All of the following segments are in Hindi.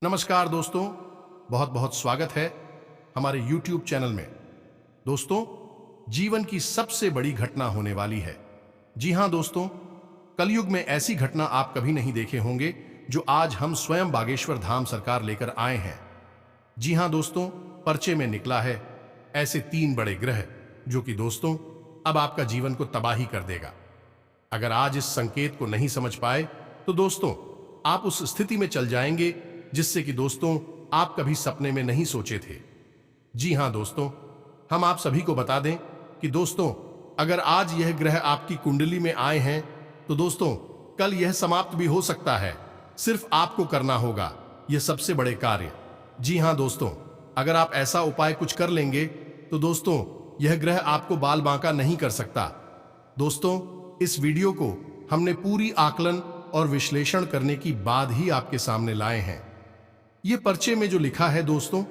नमस्कार दोस्तों, बहुत बहुत स्वागत है हमारे YouTube चैनल में। दोस्तों, जीवन की सबसे बड़ी घटना होने वाली है। जी हां दोस्तों, कलयुग में ऐसी घटना आप कभी नहीं देखे होंगे जो आज हम स्वयं बागेश्वर धाम सरकार लेकर आए हैं। जी हां दोस्तों, पर्चे में निकला है ऐसे 3 बड़े ग्रह जो कि दोस्तों अब आपका जीवन को तबाही कर देगा। अगर आज इस संकेत को नहीं समझ पाए तो दोस्तों आप उस स्थिति में चल जाएंगे जिससे कि दोस्तों आप कभी सपने में नहीं सोचे थे। जी हां दोस्तों, हम आप सभी को बता दें कि दोस्तों अगर आज यह ग्रह आपकी कुंडली में आए हैं तो दोस्तों कल यह समाप्त भी हो सकता है। सिर्फ आपको करना होगा यह सबसे बड़े कार्य। जी हां दोस्तों, अगर आप ऐसा उपाय कुछ कर लेंगे तो दोस्तों यह ग्रह आपको बाल बांका नहीं कर सकता। दोस्तों, इस वीडियो को हमने पूरी आकलन और विश्लेषण करने की बाद ही आपके सामने लाए हैं। ये पर्चे में जो लिखा है दोस्तों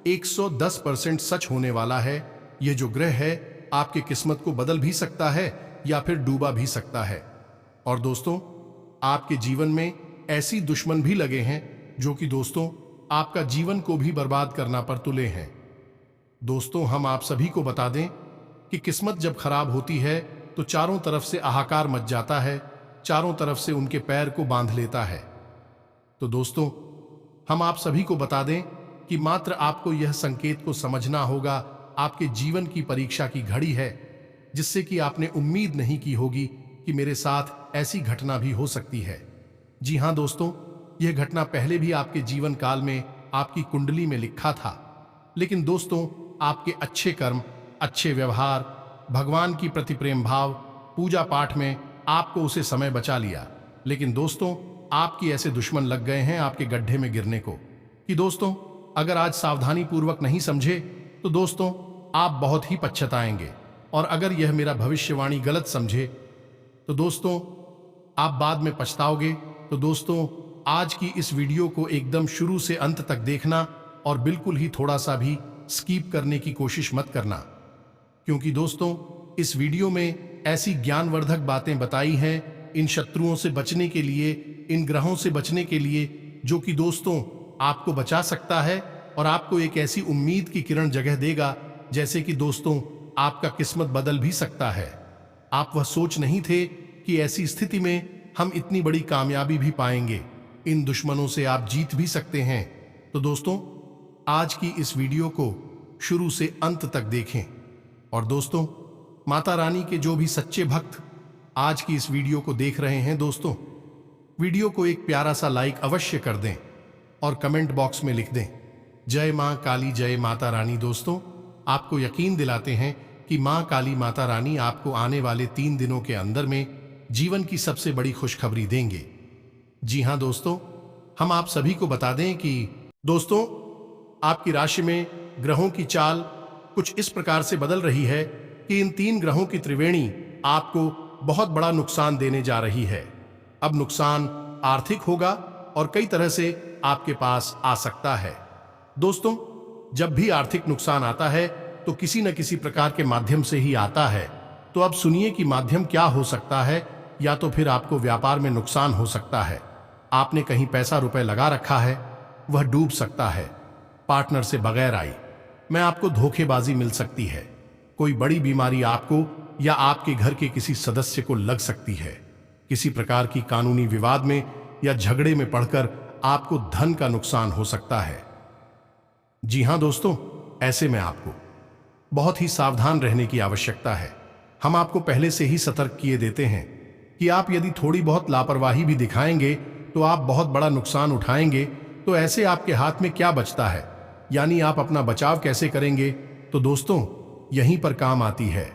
110% सच होने वाला है। ये जो ग्रह है आपकी किस्मत को बदल भी सकता है या फिर डूबा भी सकता है। और दोस्तों आपके जीवन में ऐसी दुश्मन भी लगे हैं जो कि दोस्तों आपका जीवन को भी बर्बाद करना पर तुले हैं। दोस्तों हम आप सभी को बता दें कि किस्मत जब खराब होती है तो चारों तरफ से हाहाकार मच जाता है, चारों तरफ से उनके पैर को बांध लेता है। तो दोस्तों हम आप सभी को बता दें कि मात्र आपको यह संकेत को समझना होगा। आपके जीवन की परीक्षा की घड़ी है जिससे कि आपने उम्मीद नहीं की होगी कि मेरे साथ ऐसी घटना भी हो सकती है। जी हां दोस्तों, यह घटना पहले भी आपके जीवन काल में आपकी कुंडली में लिखा था, लेकिन दोस्तों आपके अच्छे कर्म, अच्छे व्यवहार, भगवान की प्रति प्रेम भाव, पूजा पाठ में आपको उसे समय बचा लिया। लेकिन दोस्तों आपकी ऐसे दुश्मन लग गए हैं आपके गड्ढे में गिरने को कि दोस्तों अगर आज सावधानी पूर्वक नहीं समझे तो दोस्तों आप बहुत ही पछताएंगे। और अगर यह मेरा भविष्यवाणी गलत समझे तो दोस्तों आप बाद में पछताओगे। तो दोस्तों आज की इस वीडियो को एकदम शुरू से अंत तक देखना और बिल्कुल ही थोड़ा सा भी स्किप करने की कोशिश मत करना, क्योंकि दोस्तों इस वीडियो में ऐसी ज्ञानवर्धक बातें बताई हैं इन शत्रुओं से बचने के लिए, इन ग्रहों से बचने के लिए, जो कि दोस्तों आपको बचा सकता है और आपको एक ऐसी उम्मीद की किरण जगह देगा जैसे कि दोस्तों आपका किस्मत बदल भी सकता है। आप वह सोच नहीं थे कि ऐसी स्थिति में हम इतनी बड़ी कामयाबी भी पाएंगे। इन दुश्मनों से आप जीत भी सकते हैं। तो दोस्तों आज की इस वीडियो को शुरू से अंत तक देखें। और दोस्तों माता रानी के जो भी सच्चे भक्त आज की इस वीडियो को देख रहे हैं दोस्तों, वीडियो को एक प्यारा सा लाइक अवश्य कर दें और कमेंट बॉक्स में लिख दें जय मां काली, जय माता रानी। दोस्तों आपको यकीन दिलाते हैं कि मां काली माता रानी आपको आने वाले 3 दिनों के अंदर में जीवन की सबसे बड़ी खुशखबरी देंगे। जी हां दोस्तों, हम आप सभी को बता दें कि दोस्तों आपकी राशि में ग्रहों की चाल कुछ इस प्रकार से बदल रही है कि इन 3 ग्रहों की त्रिवेणी आपको बहुत बड़ा नुकसान देने जा रही है। अब नुकसान आर्थिक होगा और कई तरह से आपके पास आ सकता है। दोस्तों जब भी आर्थिक नुकसान आता है तो किसी न किसी प्रकार के माध्यम से ही आता है। तो अब सुनिए कि माध्यम क्या हो सकता है। या तो फिर आपको व्यापार में नुकसान हो सकता है, आपने कहीं पैसा रुपए लगा रखा है वह डूब सकता है, पार्टनर से बगैर आई में आपको धोखेबाजी मिल सकती है, कोई बड़ी बीमारी आपको या आपके घर के किसी सदस्य को लग सकती है, किसी प्रकार की कानूनी विवाद में या झगड़े में पड़कर आपको धन का नुकसान हो सकता है। जी हां दोस्तों, ऐसे में आपको बहुत ही सावधान रहने की आवश्यकता है। हम आपको पहले से ही सतर्क किए देते हैं कि आप यदि थोड़ी बहुत लापरवाही भी दिखाएंगे तो आप बहुत बड़ा नुकसान उठाएंगे। तो ऐसे आपके हाथ में क्या बचता है, यानी आप अपना बचाव कैसे करेंगे। तो दोस्तों यहीं पर काम आती है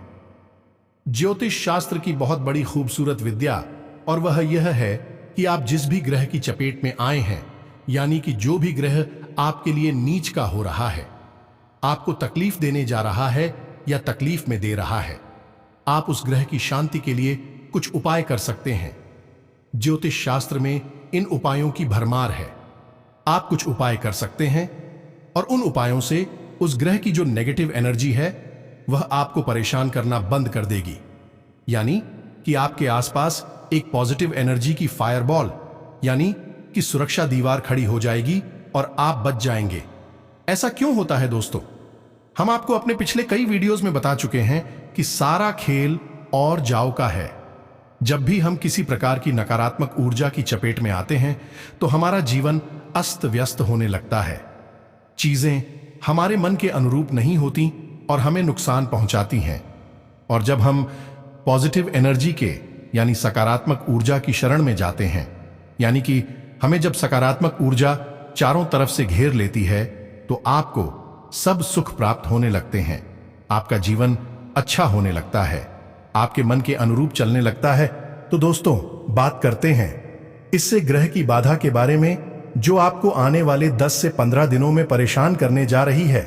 ज्योतिष शास्त्र की बहुत बड़ी खूबसूरत विद्या, और वह यह है कि आप जिस भी ग्रह की चपेट में आए हैं, यानी कि जो भी ग्रह आपके लिए नीच का हो रहा है, आपको तकलीफ देने जा रहा है या तकलीफ में दे रहा है, आप उस ग्रह की शांति के लिए कुछ उपाय कर सकते हैं। ज्योतिष शास्त्र में इन उपायों की भरमार है। आप कुछ उपाय कर सकते हैं और उन उपायों से उस ग्रह की जो नेगेटिव एनर्जी है वह आपको परेशान करना बंद कर देगी, यानी कि आपके आसपास एक पॉजिटिव एनर्जी की फायरबॉल यानी कि सुरक्षा दीवार खड़ी हो जाएगी और आप बच जाएंगे। ऐसा क्यों होता है दोस्तों? हम आपको अपने पिछले कई वीडियोस में बता चुके हैं कि सारा खेल और जाओ का है। जब भी हम किसी प्रकार की नकारात्मक ऊर्जा की चपेट में आते हैं तो हमारा जीवन अस्त व्यस्त होने लगता है। चीजें हमारे मन के अनुरूप नहीं होती और हमें नुकसान पहुंचाती हैं। और जब हम पॉजिटिव एनर्जी के यानी सकारात्मक ऊर्जा की शरण में जाते हैं, यानी कि हमें जब सकारात्मक ऊर्जा चारों तरफ से घेर लेती है, तो आपको सब सुख प्राप्त होने लगते हैं। आपका जीवन अच्छा होने लगता है, आपके मन के अनुरूप चलने लगता है। तो दोस्तों, बात करते हैं इससे ग्रह की बाधा के बारे में, जो आपको आने वाले 10 से 15 दिनों में परेशान करने जा रही है।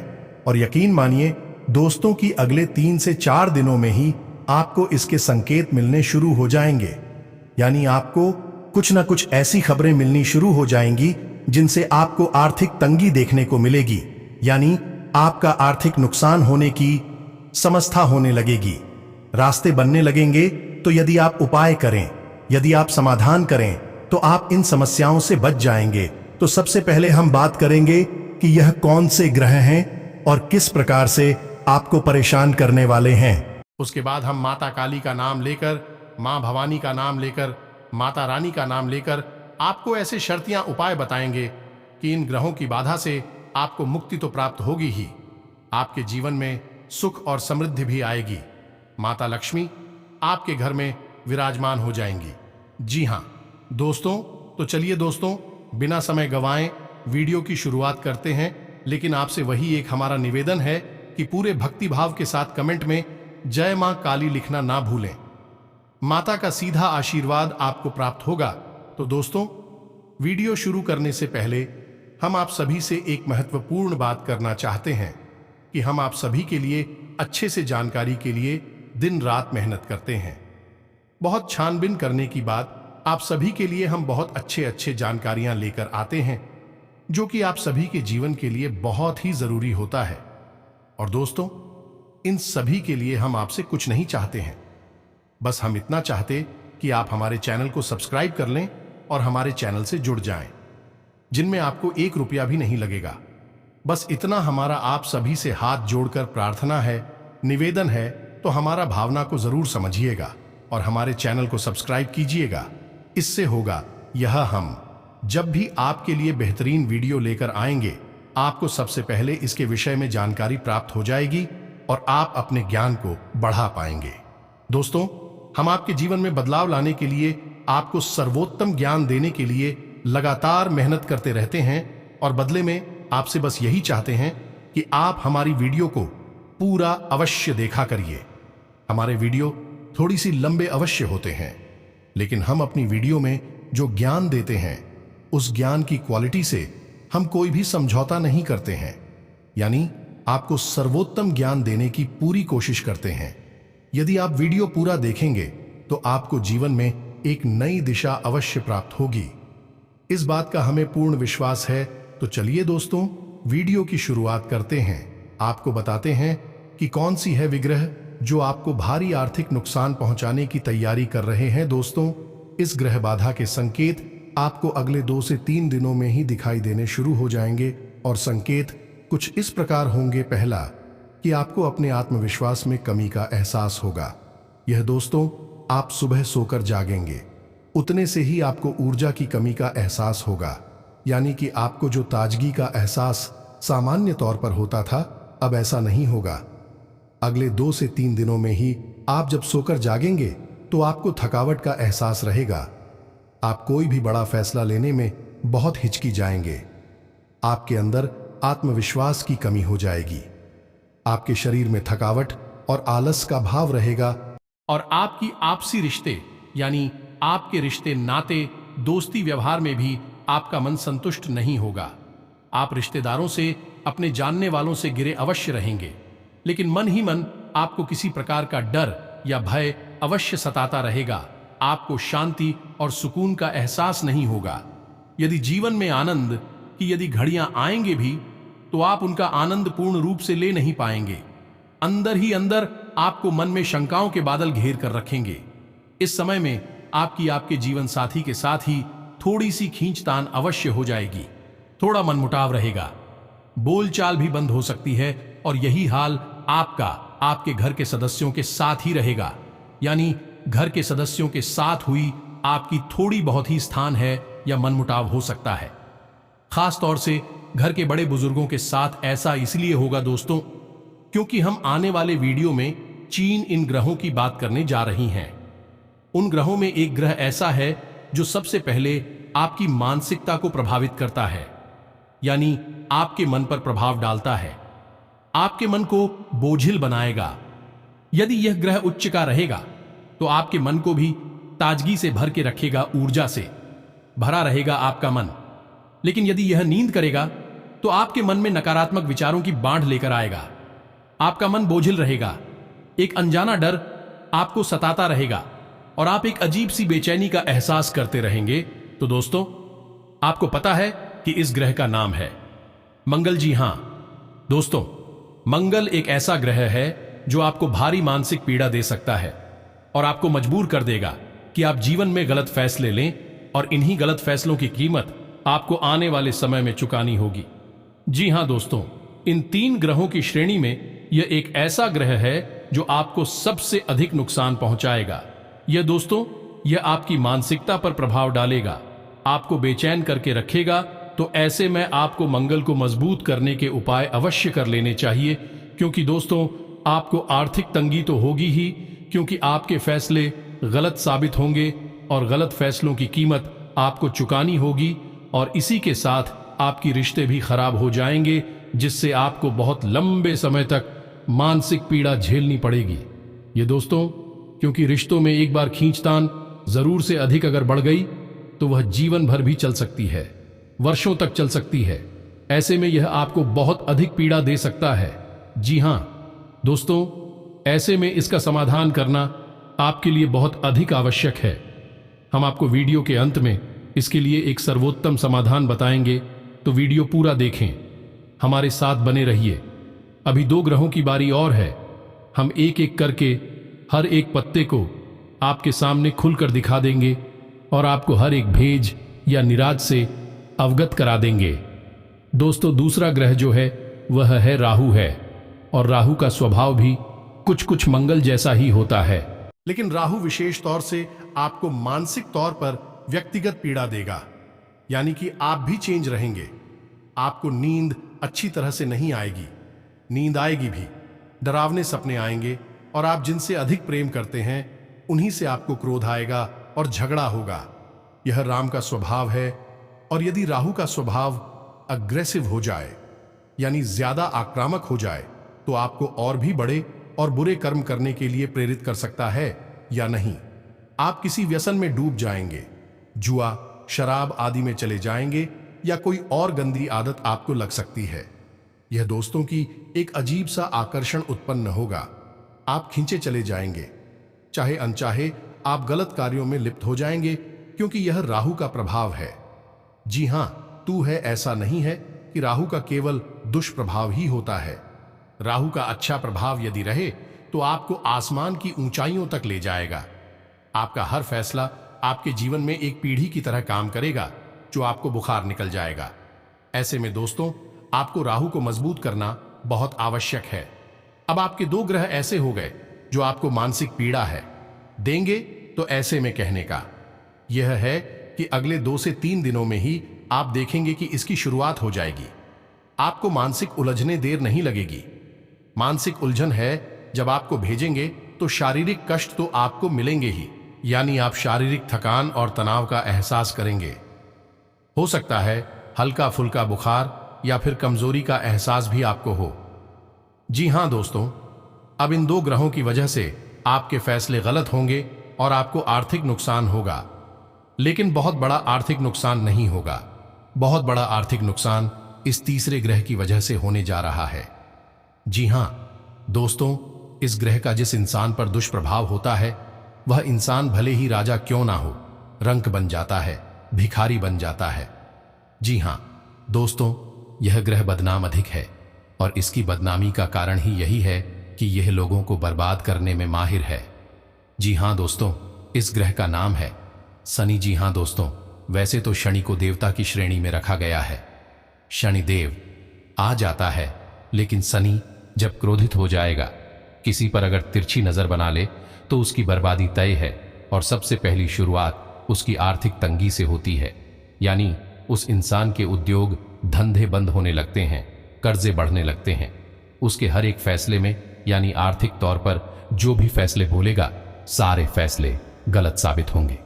और यकीन मानिए दोस्तों कि अगले 3 से 4 दिनों में ही आपको इसके संकेत मिलने शुरू हो जाएंगे। यानी आपको कुछ ना कुछ ऐसी खबरें मिलनी शुरू हो जाएंगी जिनसे आपको आर्थिक तंगी देखने को मिलेगी, यानी आपका आर्थिक नुकसान होने की समस्या होने लगेगी। रास्ते बनने लगेंगे। तो यदि आप उपाय करें, यदि आप समाधान करें, तो आप इन समस्याओं से बच जाएंगे। तो सबसे पहले हम बात करेंगे कि यह कौन से ग्रह हैं और किस प्रकार से आपको परेशान करने वाले हैं। उसके बाद हम माता काली का नाम लेकर, मां भवानी का नाम लेकर, माता रानी का नाम लेकर आपको ऐसे शर्तियां उपाय बताएंगे कि इन ग्रहों की बाधा से आपको मुक्ति तो प्राप्त होगी ही, आपके जीवन में सुख और समृद्धि भी आएगी। माता लक्ष्मी आपके घर में विराजमान हो जाएंगी। जी हां दोस्तों, तो चलिए दोस्तों, बिना समय गंवाएं वीडियो की शुरुआत करते हैं। लेकिन आपसे वही एक हमारा निवेदन है कि पूरे भक्ति भाव के साथ कमेंट में जय मां काली लिखना ना भूलें। माता का सीधा आशीर्वाद आपको प्राप्त होगा। तो दोस्तों, वीडियो शुरू करने से पहले हम आप सभी से एक महत्वपूर्ण बात करना चाहते हैं कि हम आप सभी के लिए अच्छे से जानकारी के लिए दिन रात मेहनत करते हैं। बहुत छानबीन करने की बाद आप सभी के लिए हम बहुत अच्छे जानकारियां लेकर आते हैं, जो कि आप सभी के जीवन के लिए बहुत ही जरूरी होता है। और दोस्तों, इन सभी के लिए हम आपसे कुछ नहीं चाहते हैं, बस हम इतना चाहते कि आप हमारे चैनल को सब्सक्राइब कर लें और हमारे चैनल से जुड़ जाएं, जिनमें आपको 1 रुपया भी नहीं लगेगा। बस इतना हमारा आप सभी से हाथ जोड़कर प्रार्थना है, निवेदन है। तो हमारा भावना को जरूर समझिएगा और हमारे चैनल को सब्सक्राइब कीजिएगा। इससे होगा यह, हम जब भी आपके लिए बेहतरीन वीडियो लेकर आएंगे, आपको सबसे पहले इसके विषय में जानकारी प्राप्त हो जाएगी और आप अपने ज्ञान को बढ़ा पाएंगे। दोस्तों, हम आपके जीवन में बदलाव लाने के लिए, आपको सर्वोत्तम ज्ञान देने के लिए लगातार मेहनत करते रहते हैं और बदले में आपसे बस यही चाहते हैं कि आप हमारी वीडियो को पूरा अवश्य देखा करिए। हमारे वीडियो थोड़ी सी लंबे अवश्य होते हैं, लेकिन हम अपनी वीडियो में जो ज्ञान देते हैं, उस ज्ञान की क्वालिटी से हम कोई भी समझौता नहीं करते हैं। यानी आपको सर्वोत्तम ज्ञान देने की पूरी कोशिश करते हैं। यदि आप वीडियो पूरा देखेंगे तो आपको जीवन में एक नई दिशा अवश्य प्राप्त होगी। इस बात का हमें पूर्ण विश्वास है। तो चलिए दोस्तों, वीडियो की शुरुआत करते हैं। आपको बताते हैं कि कौन सी है विग्रह जो आपको भारी आर्थिक नुकसान पहुंचाने की तैयारी कर रहे हैं। दोस्तों, इस ग्रह बाधा के संकेत आपको अगले 2 से 3 दिनों में ही दिखाई देने शुरू हो जाएंगे और संकेत कुछ इस प्रकार होंगे। पहला, कि आपको अपने आत्मविश्वास में कमी का एहसास होगा। यह दोस्तों, आप सुबह सोकर जागेंगे, उतने से ही आपको ऊर्जा की कमी का एहसास होगा। यानी कि आपको जो ताजगी का एहसास सामान्य तौर पर होता था, अब ऐसा नहीं होगा। अगले 2 से 3 दिनों में ही आप जब सोकर जागेंगे तो आपको थकावट का एहसास रहेगा। आप कोई भी बड़ा फैसला लेने में बहुत हिचकी जाएंगे। आपके अंदर आत्मविश्वास की कमी हो जाएगी। आपके शरीर में थकावट और आलस का भाव रहेगा और आपकी आपसी रिश्ते, यानी आपके रिश्ते, नाते, दोस्ती, व्यवहार में भी आपका मन संतुष्ट नहीं होगा। आप रिश्तेदारों से, अपने जानने वालों से गिरे अवश्य रहेंगे, लेकिन मन ही मन आपको किसी प्रकार का डर या भय अवश्य सताता रहेगा। आपको शांति और सुकून का एहसास नहीं होगा। यदि जीवन में आनंद की यदि घड़ियां आएंगे भी, तो आप उनका आनंद पूर्ण रूप से ले नहीं पाएंगे। अंदर ही अंदर आपको मन में शंकाओं के बादल घेर कर रखेंगे। इस समय में आपके जीवन साथी के साथ ही थोड़ी सी खींचतान अवश्य हो जाएगी। थोड़ा मनमुटाव रहेगा, बोलचाल भी बंद हो सकती है और यही हाल आपका आपके घर के सदस्यों के साथ ही रहेगा। यानी घर के सदस्यों के साथ हुई आपकी थोड़ी बहुत ही स्थान है या मनमुटाव हो सकता है। खास तौर से घर के बड़े बुजुर्गों के साथ ऐसा इसलिए होगा दोस्तों, क्योंकि हम आने वाले वीडियो में चीन इन ग्रहों की बात करने जा रही हैं। उन ग्रहों में एक ग्रह ऐसा है जो सबसे पहले आपकी मानसिकता को प्रभावित करता है, यानी आपके मन पर प्रभाव डालता है, आपके मन को बोझिल बनाएगा। यदि यह ग्रह उच्च का रहेगा तो आपके मन को भी ताजगी से भर के रखेगा, ऊर्जा से भरा रहेगा आपका मन। लेकिन यदि यह नींद करेगा तो आपके मन में नकारात्मक विचारों की बाढ़ लेकर आएगा, आपका मन बोझिल रहेगा, एक अनजाना डर आपको सताता रहेगा और आप एक अजीब सी बेचैनी का एहसास करते रहेंगे। तो दोस्तों, आपको पता है कि इस ग्रह का नाम है मंगल। जी हां दोस्तों, मंगल एक ऐसा ग्रह है जो आपको भारी मानसिक पीड़ा दे सकता है और आपको मजबूर कर देगा कि आप जीवन में गलत फैसले लें, और इन्हीं गलत फैसलों की कीमत आपको आने वाले समय में चुकानी होगी। जी हां दोस्तों, इन 3 ग्रहों की श्रेणी में यह एक ऐसा ग्रह है जो आपको सबसे अधिक नुकसान पहुंचाएगा। यह दोस्तों, यह आपकी मानसिकता पर प्रभाव डालेगा, आपको बेचैन करके रखेगा। तो ऐसे में आपको मंगल को मजबूत करने के उपाय अवश्य कर लेने चाहिए, क्योंकि दोस्तों आपको आर्थिक तंगी तो होगी ही, क्योंकि आपके फैसले गलत साबित होंगे और गलत फैसलों की कीमत आपको चुकानी होगी, और इसी के साथ आपकी रिश्ते भी खराब हो जाएंगे, जिससे आपको बहुत लंबे समय तक मानसिक पीड़ा झेलनी पड़ेगी। ये दोस्तों, क्योंकि रिश्तों में एक बार खींचतान जरूर से अधिक अगर बढ़ गई तो वह जीवन भर भी चल सकती है, वर्षों तक चल सकती है। ऐसे में यह आपको बहुत अधिक पीड़ा दे सकता है। जी हां दोस्तों, ऐसे में इसका समाधान करना आपके लिए बहुत अधिक आवश्यक है। हम आपको वीडियो के अंत में इसके लिए एक सर्वोत्तम समाधान बताएंगे, तो वीडियो पूरा देखें, हमारे साथ बने रहिए। अभी 2 ग्रहों की बारी और है। हम एक एक करके हर एक पत्ते को आपके सामने खुलकर दिखा देंगे और आपको हर एक भेज या निराज से अवगत करा देंगे। दोस्तों, दूसरा ग्रह जो है वह है राहु है, और राहु का स्वभाव भी कुछ कुछ मंगल जैसा ही होता है। लेकिन राहु विशेष तौर से आपको मानसिक तौर पर व्यक्तिगत पीड़ा देगा, यानी कि आप भी चेंज रहेंगे। आपको नींद अच्छी तरह से नहीं आएगी, नींद आएगी भी, डरावने सपने आएंगे, और आप जिनसे अधिक प्रेम करते हैं उन्हीं से आपको क्रोध आएगा और झगड़ा होगा। यह राम का स्वभाव है, और यदि राहु का स्वभाव अग्रेसिव हो जाए, यानी ज्यादा आक्रामक हो जाए, तो आपको और भी बड़े और बुरे कर्म करने के लिए प्रेरित कर सकता है या नहीं। आप किसी व्यसन में डूब जाएंगे, जुआ, शराब आदि में चले जाएंगे, या कोई और गंदी आदत आपको लग सकती है। यह दोस्तों की एक अजीब सा आकर्षण उत्पन्न होगा, आप खींचे चले जाएंगे, चाहे अनचाहे आप गलत कार्यों में लिप्त हो जाएंगे, क्योंकि यह राहु का प्रभाव है। जी हां, तू है ऐसा नहीं है कि राहु का केवल दुष्प्रभाव ही होता है। राहु का अच्छा प्रभाव यदि रहे तो आपको आसमान की ऊंचाइयों तक ले जाएगा। आपका हर फैसला आपके जीवन में एक पीढ़ी की तरह काम करेगा, जो आपको बुखार निकल जाएगा। ऐसे में दोस्तों, आपको राहु को मजबूत करना बहुत आवश्यक है। अब आपके 2 ग्रह ऐसे हो गए जो आपको मानसिक पीड़ा है देंगे, तो ऐसे में कहने का यह है कि अगले 2 से 3 दिनों में ही आप देखेंगे कि इसकी शुरुआत हो जाएगी। आपको मानसिक उलझने देर नहीं लगेगी। मानसिक उलझन है जब आपको भेजेंगे तो शारीरिक कष्ट तो आपको मिलेंगे ही, यानी आप शारीरिक थकान और तनाव का एहसास करेंगे। हो सकता है हल्का फुल्का बुखार या फिर कमजोरी का एहसास भी आपको हो। जी हां दोस्तों, अब इन 2 ग्रहों की वजह से आपके फैसले गलत होंगे और आपको आर्थिक नुकसान होगा, लेकिन बहुत बड़ा आर्थिक नुकसान नहीं होगा। बहुत बड़ा आर्थिक नुकसान इस तीसरे ग्रह की वजह से होने जा रहा है। जी हां दोस्तों, इस ग्रह का जिस इंसान पर दुष्प्रभाव होता है, वह इंसान भले ही राजा क्यों ना हो, रंक बन जाता है, भिखारी बन जाता है। जी हां दोस्तों, यह ग्रह बदनाम अधिक है, और इसकी बदनामी का कारण ही यही है कि यह लोगों को बर्बाद करने में माहिर है। जी हां दोस्तों, इस ग्रह का नाम है शनि। जी हां दोस्तों, वैसे तो शनि को देवता की श्रेणी में रखा गया है, शनिदेव आ जाता है, लेकिन शनि जब क्रोधित हो जाएगा, किसी पर अगर तिरछी नजर बना ले तो उसकी बर्बादी तय है। और सबसे पहली शुरुआत उसकी आर्थिक तंगी से होती है, यानी उस इंसान के उद्योग धंधे बंद होने लगते हैं, कर्जे बढ़ने लगते हैं। उसके हर एक फैसले में, यानी आर्थिक तौर पर जो भी फैसले बोलेगा, सारे फैसले गलत साबित होंगे।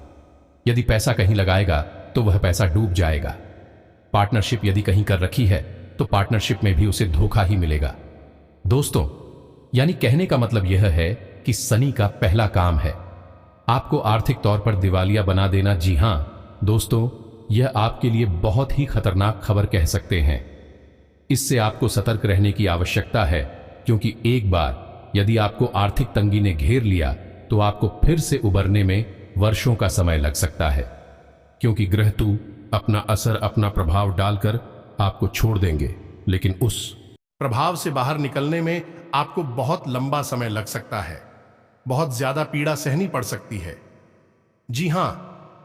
यदि पैसा कहीं लगाएगा तो वह पैसा डूब जाएगा। पार्टनरशिप यदि कहीं कर रखी है तो पार्टनरशिप में भी उसे धोखा ही मिलेगा। दोस्तों, यानी कहने का मतलब यह है कि शनि का पहला काम है आपको आर्थिक तौर पर दिवालिया बना देना। जी हां दोस्तों, यह आपके लिए बहुत ही खतरनाक खबर कह सकते हैं। इससे आपको सतर्क रहने की आवश्यकता है, क्योंकि एक बार यदि आपको आर्थिक तंगी ने घेर लिया तो आपको फिर से उबरने में वर्षों का समय लग सकता है, क्योंकि ग्रह तू अपना असर, अपना प्रभाव डालकर आपको छोड़ देंगे, लेकिन उस प्रभाव से बाहर निकलने में आपको बहुत लंबा समय लग सकता है, बहुत ज्यादा पीड़ा सहनी पड़ सकती है। जी हां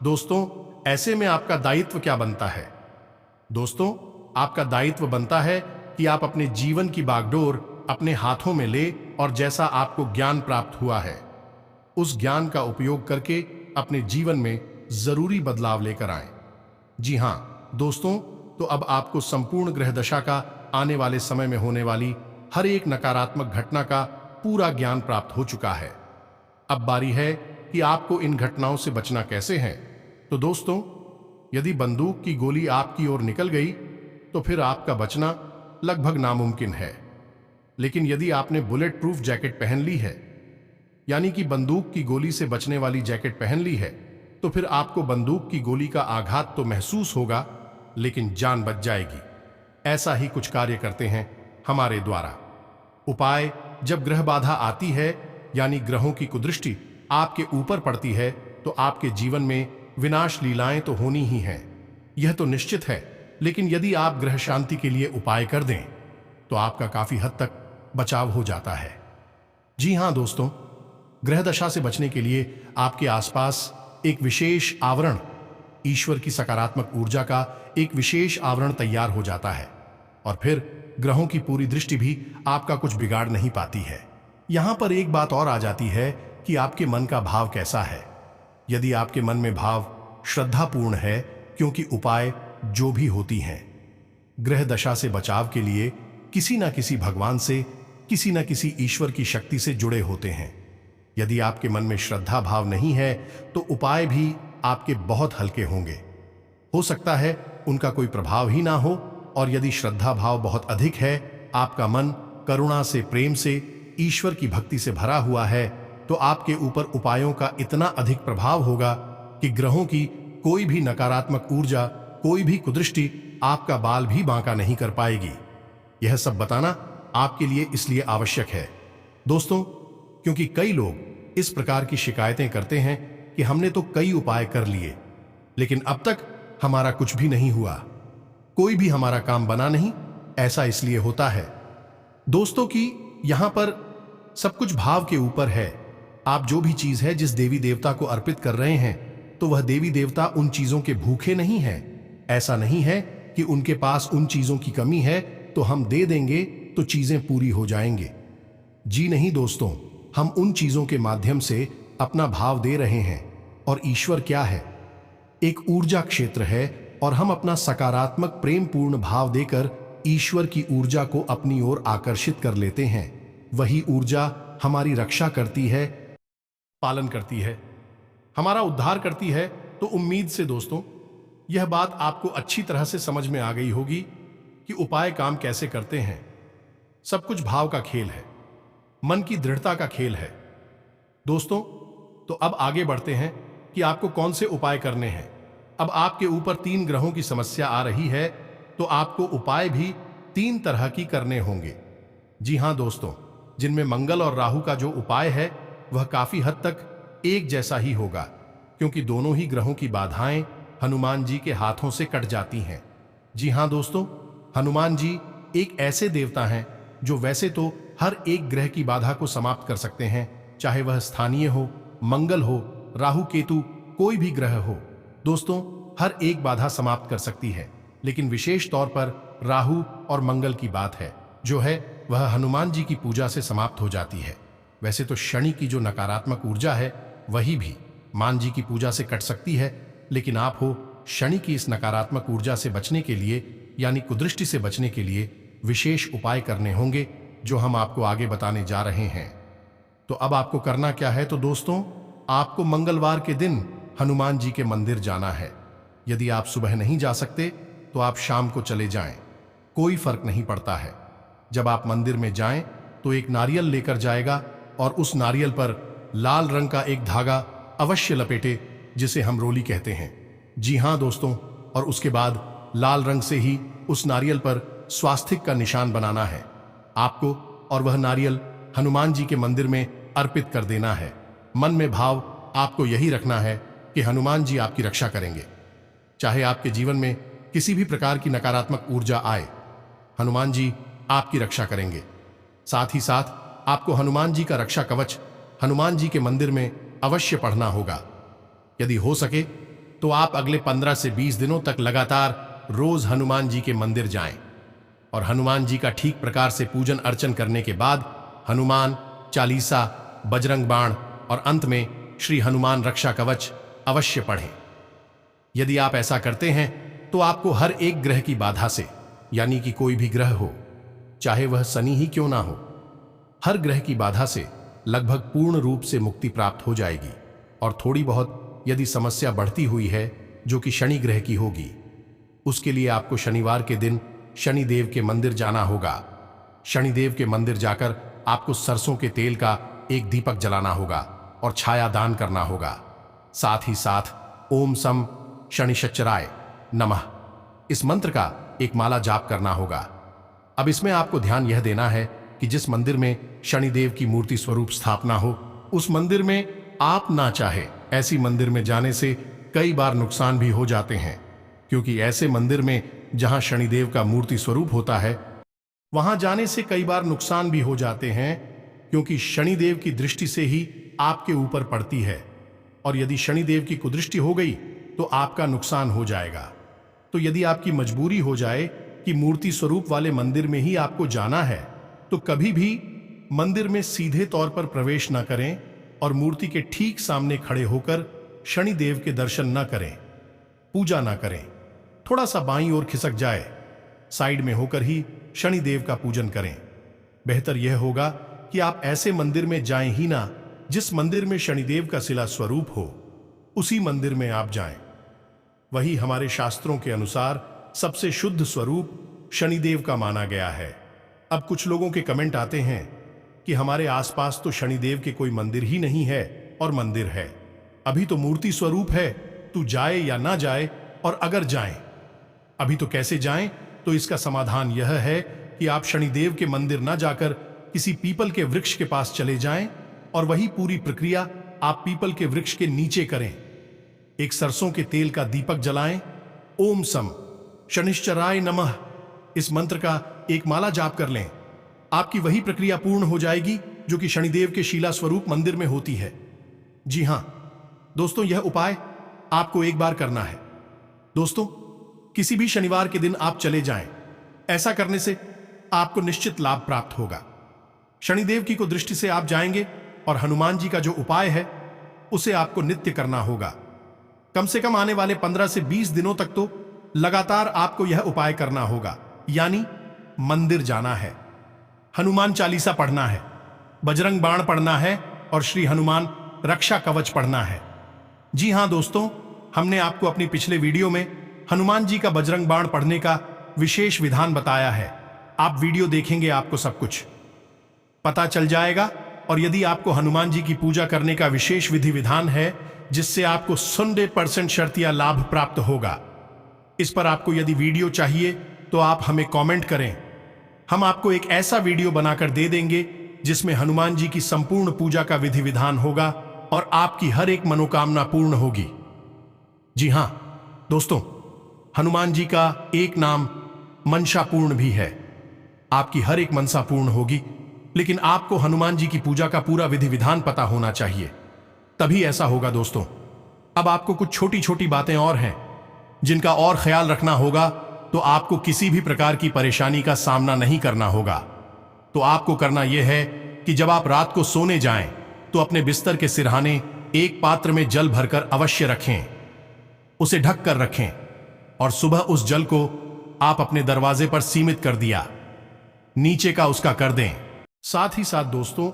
दोस्तों, ऐसे में आपका दायित्व क्या बनता है? दोस्तों, आपका दायित्व बनता है कि आप अपने जीवन की बागडोर अपने हाथों में ले और जैसा आपको ज्ञान प्राप्त हुआ है, उस ज्ञान का उपयोग करके अपने जीवन में जरूरी बदलाव लेकर आएं। जी हां दोस्तों, तो अब आपको संपूर्ण ग्रह दशा का आने वाले समय में होने वाली हर एक नकारात्मक घटना का पूरा ज्ञान प्राप्त हो चुका है। अब बारी है कि आपको इन घटनाओं से बचना कैसे है। तो दोस्तों, यदि बंदूक की गोली आपकी ओर निकल गई तो फिर आपका बचना लगभग नामुमकिन है। लेकिन यदि आपने बुलेट प्रूफ जैकेट पहन ली है, यानी कि बंदूक की गोली से बचने वाली जैकेट पहन ली है, तो फिर आपको बंदूक की गोली का आघात तो महसूस होगा, लेकिन जान बच जाएगी। ऐसा ही कुछ कार्य करते हैं हमारे द्वारा उपाय। जब ग्रह बाधा आती है, यानी ग्रहों की कुदृष्टि आपके ऊपर पड़ती है, तो आपके जीवन में विनाश लीलाएं तो होनी ही हैं, यह तो निश्चित है। लेकिन यदि आप ग्रह शांति के लिए उपाय कर दें तो आपका काफी हद तक बचाव हो जाता है। जी हां दोस्तों, ग्रह दशा से बचने के लिए आपके आसपास एक विशेष आवरण, ईश्वर की सकारात्मक ऊर्जा का एक विशेष आवरण तैयार हो जाता है, और फिर ग्रहों की पूरी दृष्टि भी आपका कुछ बिगाड़ नहीं पाती है। यहां पर एक बात और आ जाती है कि आपके मन का भाव कैसा है। यदि आपके मन में भाव श्रद्धापूर्ण है, क्योंकि उपाय जो भी होती हैं ग्रह दशा से बचाव के लिए किसी न किसी भगवान से, किसी न किसी ईश्वर की शक्ति से जुड़े होते हैं। यदि आपके मन में श्रद्धा भाव नहीं है तो उपाय भी आपके बहुत हल्के होंगे। हो सकता है उनका कोई प्रभाव ही ना हो, और यदि श्रद्धा भाव बहुत अधिक है, आपका मन करुणा से, प्रेम से, ईश्वर की भक्ति से भरा हुआ है, तो आपके ऊपर उपायों का इतना अधिक प्रभाव होगा कि ग्रहों की कोई भी नकारात्मक ऊर्जा, कोई भी कुदृष्टि आपका बाल भी बांका नहीं कर पाएगी। यह सब बताना आपके लिए इसलिए आवश्यक है दोस्तों, क्योंकि कई लोग इस प्रकार की शिकायतें करते हैं कि हमने तो कई उपाय कर लिए, लेकिन अब तक हमारा कुछ भी नहीं हुआ, कोई भी हमारा काम बना नहीं। ऐसा इसलिए होता है दोस्तों कि यहां पर सब कुछ भाव के ऊपर है। आप जो भी चीज है जिस देवी देवता को अर्पित कर रहे हैं, तो वह देवी देवता उन चीजों के भूखे नहीं हैं। ऐसा नहीं है कि उनके पास उन चीजों की कमी है तो हम दे देंगे तो चीजें पूरी हो जाएंगे। जी नहीं दोस्तों, हम उन चीजों के माध्यम से अपना भाव दे रहे हैं, और ईश्वर क्या है? एक ऊर्जा क्षेत्र है, और हम अपना सकारात्मक प्रेमपूर्ण भाव देकर ईश्वर की ऊर्जा को अपनी ओर आकर्षित कर लेते हैं। वही ऊर्जा हमारी रक्षा करती है, पालन करती है, हमारा उद्धार करती है। तो उम्मीद से दोस्तों यह बात आपको अच्छी तरह से समझ में आ गई होगी कि उपाय काम कैसे करते हैं। सब कुछ भाव का खेल है, मन की दृढ़ता का खेल है दोस्तों। तो अब आगे बढ़ते हैं कि आपको कौन से उपाय करने हैं। अब आपके ऊपर 3 ग्रहों की समस्या आ रही है, तो आपको उपाय भी 3 तरह की करने होंगे। जी हां दोस्तों, जिनमें मंगल और राहु का जो उपाय है वह काफी हद तक एक जैसा ही होगा, क्योंकि दोनों ही ग्रहों की बाधाएं हनुमान जी के हाथों से कट जाती हैं। जी हां दोस्तों, हनुमान जी एक ऐसे देवता हैं जो वैसे तो हर एक ग्रह की बाधा को समाप्त कर सकते हैं, चाहे वह स्थानीय हो, मंगल हो, राहु केतु, कोई भी ग्रह हो। दोस्तों, हर एक बाधा समाप्त कर सकती है, लेकिन विशेष तौर पर राहु और मंगल की बात है, जो है वह हनुमान जी की पूजा से समाप्त हो जाती है। वैसे तो शनि की जो नकारात्मक ऊर्जा है वही भी मान जी की पूजा से कट सकती है, लेकिन आप हो शनि की इस नकारात्मक ऊर्जा से बचने के लिए यानी कुदृष्टि से बचने के लिए विशेष उपाय करने होंगे, जो हम आपको आगे बताने जा रहे हैं। तो अब आपको करना क्या है, तो दोस्तों आपको मंगलवार के दिन हनुमान जी के मंदिर जाना है। यदि आप सुबह नहीं जा सकते तो आप शाम को चले जाएं, कोई फर्क नहीं पड़ता है। जब आप मंदिर में जाएं तो एक नारियल लेकर जाएगा और उस नारियल पर लाल रंग का एक धागा अवश्य लपेटे, जिसे हम रोली कहते हैं। जी हाँ दोस्तों, और उसके बाद लाल रंग से ही उस नारियल पर स्वास्तिक का निशान बनाना है आपको, और वह नारियल हनुमान जी के मंदिर में अर्पित कर देना है। मन में भाव आपको यही रखना है कि हनुमान जी आपकी रक्षा करेंगे। चाहे आपके जीवन में किसी भी प्रकार की नकारात्मक ऊर्जा आए, हनुमान जी आपकी रक्षा करेंगे। साथ ही साथ आपको हनुमान जी का रक्षा कवच हनुमान जी के मंदिर में अवश्य पढ़ना होगा। यदि हो सके तो आप अगले 15 से 20 दिनों तक लगातार रोज हनुमान जी के मंदिर जाएं और हनुमान जी का ठीक प्रकार से पूजन अर्चन करने के बाद हनुमान चालीसा, बजरंग बाण और अंत में श्री हनुमान रक्षा कवच अवश्य पढ़ें। यदि आप ऐसा करते हैं तो आपको हर एक ग्रह की बाधा से, यानी कि कोई भी ग्रह हो, चाहे वह शनि ही क्यों ना हो, हर ग्रह की बाधा से लगभग पूर्ण रूप से मुक्ति प्राप्त हो जाएगी। और थोड़ी बहुत यदि समस्या बढ़ती हुई है, जो कि शनि ग्रह की होगी, उसके लिए आपको शनिवार के दिन शनिदेव के मंदिर जाना होगा। शनिदेव के मंदिर जाकर आपको सरसों के तेल का एक दीपक जलाना होगा और छाया दान करना होगा। साथ ही साथ ओम सम शनिश्चराय नमः इस मंत्र का एक माला जाप करना होगा। अब इसमें आपको ध्यान यह देना है कि जिस मंदिर में शनिदेव की मूर्ति स्वरूप स्थापना हो, उस मंदिर में आप ना चाहे ऐसी मंदिर में जाने से कई बार नुकसान भी हो जाते हैं, क्योंकि ऐसे मंदिर में जहां शनिदेव का मूर्ति स्वरूप होता है, वहां जाने से कई बार नुकसान भी हो जाते हैं, क्योंकि शनिदेव की दृष्टि से ही आपके ऊपर पड़ती है, और यदि शनिदेव की कुदृष्टि हो गई तो आपका नुकसान हो जाएगा। तो यदि आपकी मजबूरी हो जाए कि मूर्ति स्वरूप वाले मंदिर में ही आपको जाना है, तो कभी भी मंदिर में सीधे तौर पर प्रवेश न करें और मूर्ति के ठीक सामने खड़े होकर शनिदेव के दर्शन न करें, पूजा न करें। थोड़ा सा बाईं ओर खिसक जाए, साइड में होकर ही शनिदेव का पूजन करें। बेहतर यह होगा कि आप ऐसे मंदिर में जाएं ही ना जिस मंदिर में शनिदेव का शिला स्वरूप हो, उसी मंदिर में आप जाएं। वही हमारे शास्त्रों के अनुसार सबसे शुद्ध स्वरूप शनिदेव का माना गया है। अब कुछ लोगों के कमेंट आते हैं कि हमारे आसपास तो शनिदेव के कोई मंदिर ही नहीं है, और मंदिर है, अभी तो मूर्ति स्वरूप है, तू जाए या ना जाए, और अगर जाएं अभी तो कैसे जाएं? तो इसका समाधान यह है कि आप शनिदेव के मंदिर ना जाकर किसी पीपल के वृक्ष के पास चले जाएं और वही पूरी प्रक्रिया आप पीपल के वृक्ष के नीचे करें। एक सरसों के तेल का दीपक जलाएं, ओम सम शनिश्चराय नमः इस मंत्र का एक माला जाप कर लें। आपकी वही प्रक्रिया पूर्ण हो जाएगी जो कि शनिदेव के शिला स्वरूप मंदिर में होती है। जी हां दोस्तों, यह उपाय आपको एक बार करना है। दोस्तों, किसी भी शनिवार के दिन आप चले जाएं, ऐसा करने से आपको निश्चित लाभ प्राप्त होगा। शनिदेव की को दृष्टि से आप जाएंगे और हनुमान जी का जो उपाय है उसे आपको नित्य करना होगा। कम से कम आने वाले 15 से 20 दिनों तक तो लगातार आपको यह उपाय करना होगा, यानी मंदिर जाना है, हनुमान चालीसा पढ़ना है, बजरंग बाण पढ़ना है और श्री हनुमान रक्षा कवच पढ़ना है। जी हां दोस्तों, हमने आपको अपनी पिछले वीडियो में हनुमान जी का बजरंग बाण पढ़ने का विशेष विधान बताया है। आप वीडियो देखेंगे, आपको सब कुछ पता चल जाएगा। और यदि आपको हनुमान जी की पूजा करने का विशेष विधि विधान है जिससे आपको 100% शर्तिया लाभ प्राप्त होगा, इस पर आपको यदि वीडियो चाहिए तो आप हमें कमेंट करें। हम आपको एक ऐसा वीडियो बनाकर दे देंगे जिसमें हनुमान जी की संपूर्ण पूजा का विधि विधान होगा और आपकी हर एक मनोकामना पूर्ण होगी। जी हां दोस्तों, हनुमान जी का एक नाम मनसा पूर्ण भी है। आपकी हर एक मनसा पूर्ण होगी, लेकिन आपको हनुमान जी की पूजा का पूरा विधि विधान पता होना चाहिए, तभी ऐसा होगा। दोस्तों, अब आपको कुछ छोटी छोटी बातें और हैं जिनका और ख्याल रखना होगा, तो आपको किसी भी प्रकार की परेशानी का सामना नहीं करना होगा। तो आपको करना यह है कि जब आप रात को सोने जाएं, तो अपने बिस्तर के सिरहाने एक पात्र में जल भरकर अवश्य रखें, उसे ढक कर रखें और सुबह उस जल को आप अपने दरवाजे पर सीमित कर दिया, नीचे का उसका कर दें। साथ ही साथ दोस्तों,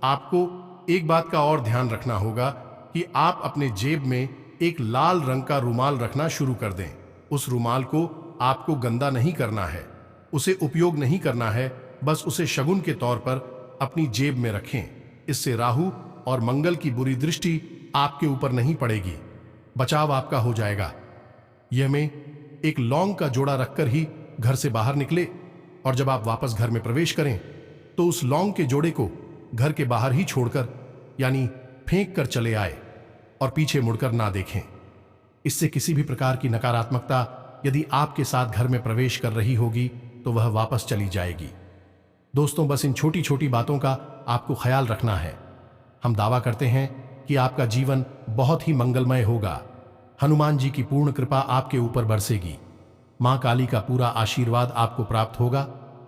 आपको एक बात का और ध्यान रखना होगा कि आप अपने जेब में एक लाल रंग का रुमाल रखना शुरू कर दें। उस रुमाल को आपको गंदा नहीं करना है, उसे उपयोग नहीं करना है, बस उसे शगुन के तौर पर अपनी जेब में रखें। इससे राहु और मंगल की बुरी दृष्टि आपके ऊपर नहीं पड़ेगी, बचाव आपका हो जाएगा। यह में एक लौंग का जोड़ा रखकर ही घर से बाहर निकले और जब आप वापस घर में प्रवेश करें तो उस लौंग के जोड़े को घर के बाहर ही छोड़कर यानी फेंक कर चले आए और पीछे मुड़कर ना देखें। इससे किसी भी प्रकार की नकारात्मकता यदि आपके साथ घर में प्रवेश कर रही होगी तो वह वापस चली जाएगी। दोस्तों, बस इन छोटी छोटी बातों का आपको ख्याल रखना है। हम दावा करते हैं कि आपका जीवन बहुत ही मंगलमय होगा। हनुमान जी की पूर्ण कृपा आपके ऊपर बरसेगी। मां काली का पूरा आशीर्वाद आपको प्राप्त होगा।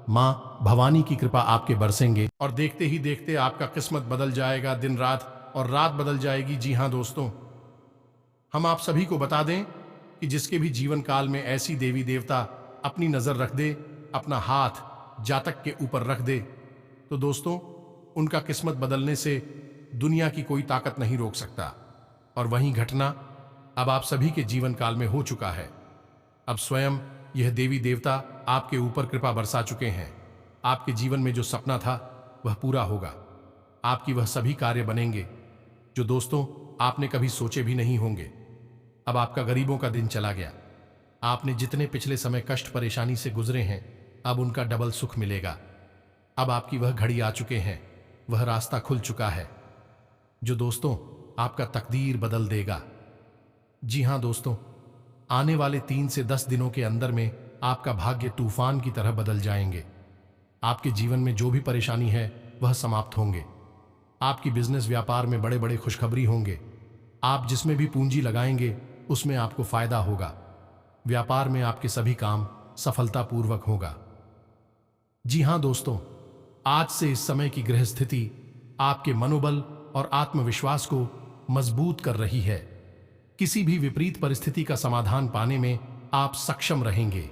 मां भवानी की कृपा आपके बरसेंगे और देखते ही देखते आपका किस्मत बदल जाएगा, दिन रात और रात बदल जाएगी। जी हां दोस्तों, हम आप सभी को बता दें कि जिसके भी जीवन काल में ऐसी देवी देवता अपनी नजर रख दे, अपना हाथ जातक के ऊपर रख दे, तो दोस्तों उनका किस्मत बदलने से दुनिया की कोई ताकत नहीं रोक सकता। और वही घटना अब आप सभी के जीवन काल में हो चुका है। अब स्वयं यह देवी देवता आपके ऊपर कृपा बरसा चुके हैं। आपके जीवन में जो सपना था वह पूरा होगा। आपकी वह सभी कार्य बनेंगे जो दोस्तों आपने कभी सोचे भी नहीं होंगे। अब आपका गरीबों का दिन चला गया। आपने जितने पिछले समय कष्ट परेशानी से गुजरे हैं, अब उनका डबल सुख मिलेगा। अब आपकी वह घड़ी आ चुके हैं, वह रास्ता खुल चुका है जो दोस्तों आपका तकदीर बदल देगा। जी हां दोस्तों, आने वाले 3 से 10 दिनों के अंदर में आपका भाग्य तूफान की तरह बदल जाएंगे। आपके जीवन में जो भी परेशानी है वह समाप्त होंगे। आपकी बिजनेस व्यापार में बड़े बड़े खुशखबरी होंगे। आप जिसमें भी पूंजी लगाएंगे उसमें आपको फायदा होगा। व्यापार में आपके सभी काम सफलतापूर्वक होगा। जी हां दोस्तों, आज से इस समय की ग्रह स्थिति आपके मनोबल और आत्मविश्वास को मजबूत कर रही है। किसी भी विपरीत परिस्थिति का समाधान पाने में आप सक्षम रहेंगे।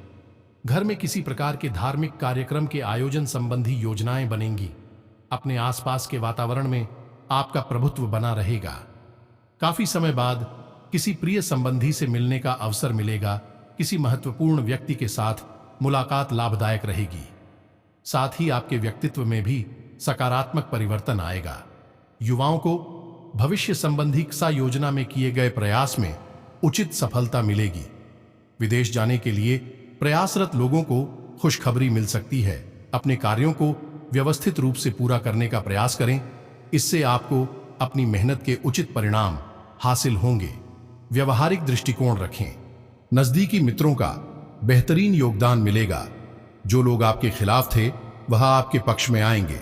घर में किसी प्रकार के धार्मिक कार्यक्रम के आयोजन संबंधी योजनाएं बनेंगी। अपने आसपास के वातावरण में आपका प्रभुत्व बना रहेगा। काफी समय बाद किसी प्रिय संबंधी से मिलने का अवसर मिलेगा। किसी महत्वपूर्ण व्यक्ति के साथ मुलाकात लाभदायक रहेगी। साथ ही आपके व्यक्तित्व में भी सकारात्मक परिवर्तन आएगा। युवाओं को भविष्य संबंधी सा योजना में किए गए प्रयास में उचित सफलता मिलेगी। विदेश जाने के लिए प्रयासरत लोगों को खुशखबरी मिल सकती है। अपने कार्यों को व्यवस्थित रूप से पूरा करने का प्रयास करें, इससे आपको अपनी मेहनत के उचित परिणाम हासिल होंगे। व्यवहारिक दृष्टिकोण रखें। नजदीकी मित्रों का बेहतरीन योगदान मिलेगा। जो लोग आपके खिलाफ थे वह आपके पक्ष में आएंगे।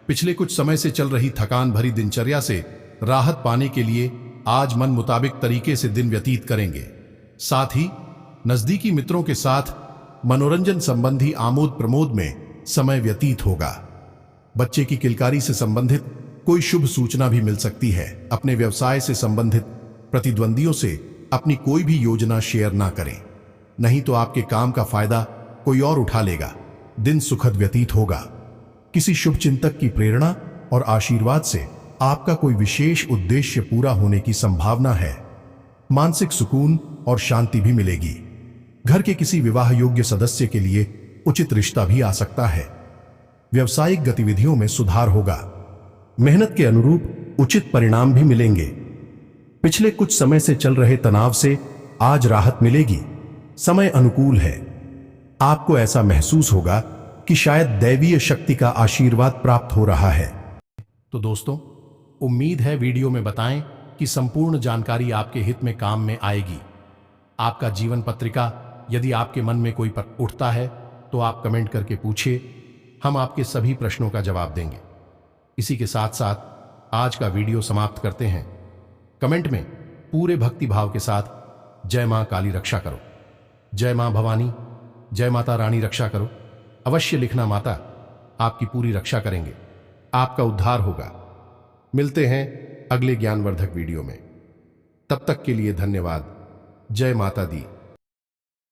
पिछले कुछ समय से चल रही थकान भरी दिनचर्या से राहत पाने के लिए आज मन मुताबिक तरीके से दिन व्यतीत करेंगे। साथ ही नजदीकी मित्रों के साथ मनोरंजन संबंधी आमोद प्रमोद में समय व्यतीत होगा। बच्चे की किलकारी से संबंधित कोई शुभ सूचना भी मिल सकती है। अपने व्यवसाय से संबंधित प्रतिद्वंदियों से अपनी कोई भी योजना शेयर ना करें, नहीं तो आपके काम का फायदा कोई और उठा लेगा। दिन सुखद व्यतीत होगा। किसी शुभ चिंतक की प्रेरणा और आशीर्वाद से आपका कोई विशेष उद्देश्य पूरा होने की संभावना है। मानसिक सुकून और शांति भी मिलेगी। घर के किसी विवाह योग्य सदस्य के लिए उचित रिश्ता भी आ सकता है। व्यावसायिक गतिविधियों में सुधार होगा। मेहनत के अनुरूप उचित परिणाम भी मिलेंगे। पिछले कुछ समय से चल रहे तनाव से आज राहत मिलेगी। समय अनुकूल है। आपको ऐसा महसूस होगा कि शायद दैवीय शक्ति का आशीर्वाद प्राप्त हो रहा है। तो दोस्तों, उम्मीद है वीडियो में बताएं कि संपूर्ण जानकारी आपके हित में काम में आएगी। आपका जीवन पत्रिका यदि आपके मन में कोई प्रश्न उठता है तो आप कमेंट करके पूछिए, हम आपके सभी प्रश्नों का जवाब देंगे। इसी के साथ साथ आज का वीडियो समाप्त करते हैं। कमेंट में पूरे भक्ति भाव के साथ जय मां काली रक्षा करो, जय मां भवानी, जय माता रानी रक्षा करो अवश्य लिखना। माता आपकी पूरी रक्षा करेंगे, आपका उद्धार होगा। मिलते हैं अगले ज्ञानवर्धक वीडियो में, तब तक के लिए धन्यवाद। जय माता दी।